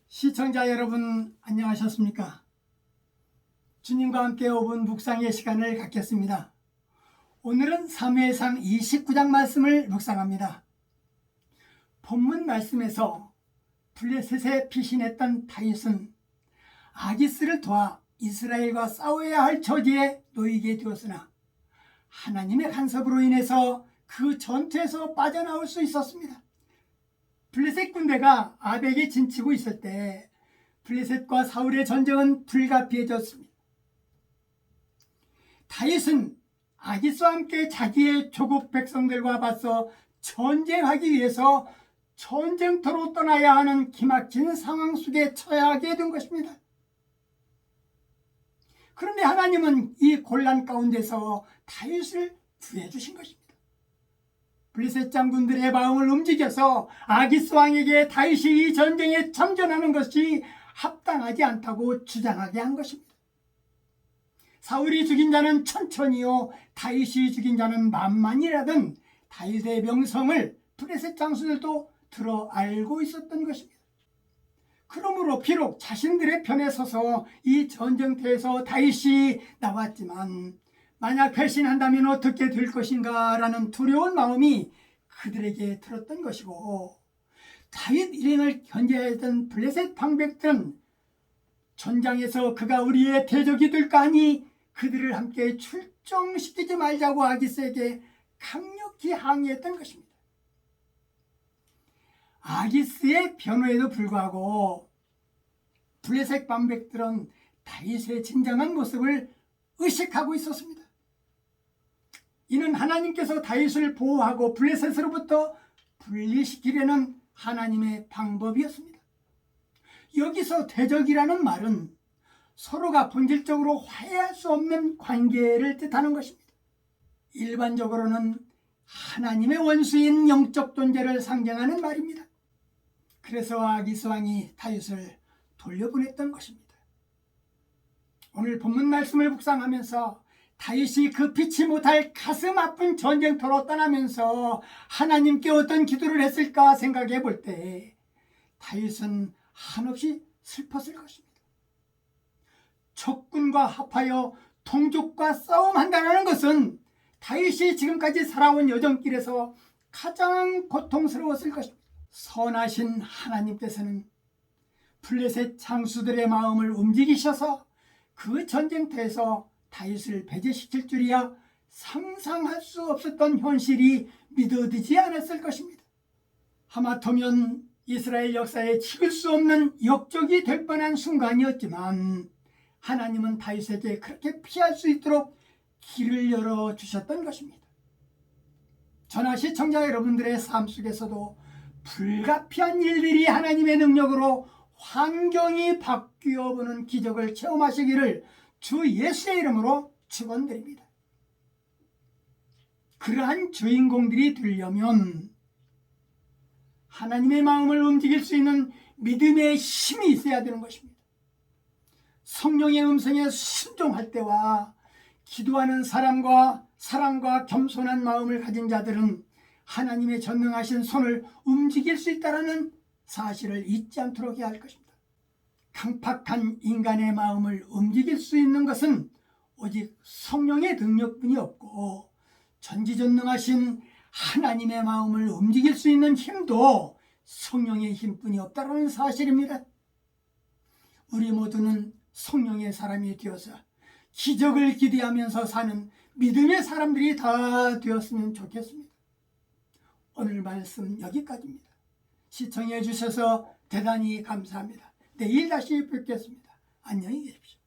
시청자 여러분 안녕하셨습니까? 주님과 함께 5분 묵상의 시간을 갖겠습니다. 오늘은 사무엘상 29장 말씀을 묵상합니다. 본문 말씀에서 블레셋에 피신했던 다윗은 아기스를 도와 이스라엘과 싸워야 할 처지에 놓이게 되었으나 하나님의 간섭으로 인해서 그 전투에서 빠져나올 수 있었습니다. 블레셋 군대가 아벡에 진치고 있을 때 블레셋과 사울의 전쟁은 불가피해졌습니다. 다윗은 아기스와 함께 자기의 조국 백성들과 맞서 전쟁하기 위해서 전쟁터로 떠나야 하는 기막힌 상황 속에 처하게 된 것입니다. 그런데 하나님은 이 곤란 가운데서 다윗을 구해주신 것입니다. 블레셋 장군들의 마음을 움직여서 아기스 왕에게 다윗이 이 전쟁에 참전하는 것이 합당하지 않다고 주장하게 한 것입니다. 사울이 죽인 자는 천천히요 다윗이 죽인 자는 만만이라던 다윗의 명성을 블레셋 장수들도 들어 알고 있었던 것입니다. 그러므로 비록 자신들의 편에 서서 이 전쟁터에서 다윗이 나왔지만 만약 배신한다면 어떻게 될 것인가 라는 두려운 마음이 그들에게 들었던 것이고, 다윗 일행을 견제하던 블레셋 방백들은 전장에서 그가 우리의 대적이 될까 하니 그들을 함께 출정시키지 말자고 아기스에게 강력히 항의했던 것입니다. 아기스의 변호에도 불구하고 블레셋 방백들은 다윗의 진정한 모습을 의식하고 있었습니다. 이는 하나님께서 다윗을 보호하고 블레셋으로부터 분리시키려는 하나님의 방법이었습니다. 여기서 대적이라는 말은 서로가 본질적으로 화해할 수 없는 관계를 뜻하는 것입니다. 일반적으로는 하나님의 원수인 영적 존재를 상징하는 말입니다. 그래서 아기스 왕이 다윗을 돌려보냈던 것입니다. 오늘 본문 말씀을 묵상하면서 다윗이 그 피치 못할 가슴 아픈 전쟁터로 떠나면서 하나님께 어떤 기도를 했을까 생각해 볼 때 다윗은 한없이 슬펐을 것입니다. 적군과 합하여 동족과 싸움한다는 것은 다윗이 지금까지 살아온 여정길에서 가장 고통스러웠을 것입니다. 선하신 하나님께서는 블레셋 장수들의 마음을 움직이셔서 그 전쟁터에서 다윗을 배제시킬 줄이야 상상할 수 없었던 현실이 믿어지지 않았을 것입니다. 하마터면 이스라엘 역사에 지울 수 없는 역적이 될 뻔한 순간이었지만 하나님은 다윗에게 그렇게 피할 수 있도록 길을 열어주셨던 것입니다. 전하 시청자 여러분들의 삶 속에서도 불가피한 일들이 하나님의 능력으로 환경이 바뀌어 보는 기적을 체험하시기를 주 예수의 이름으로 축원드립니다. 그러한 주인공들이 되려면 하나님의 마음을 움직일 수 있는 믿음의 힘이 있어야 되는 것입니다. 성령의 음성에 순종할 때와 기도하는 사랑과 겸손한 마음을 가진 자들은 하나님의 전능하신 손을 움직일 수 있다는 사실을 잊지 않도록 해야 할 것입니다. 강팍한 인간의 마음을 움직일 수 있는 것은 오직 성령의 능력뿐이 없고 전지전능하신 하나님의 마음을 움직일 수 있는 힘도 성령의 힘뿐이 없다는 사실입니다. 우리 모두는 성령의 사람이 되어서 기적을 기대하면서 사는 믿음의 사람들이 다 되었으면 좋겠습니다. 오늘 말씀 여기까지입니다. 시청해 주셔서 대단히 감사합니다. 내일 다시 뵙겠습니다. 안녕히 계십시오.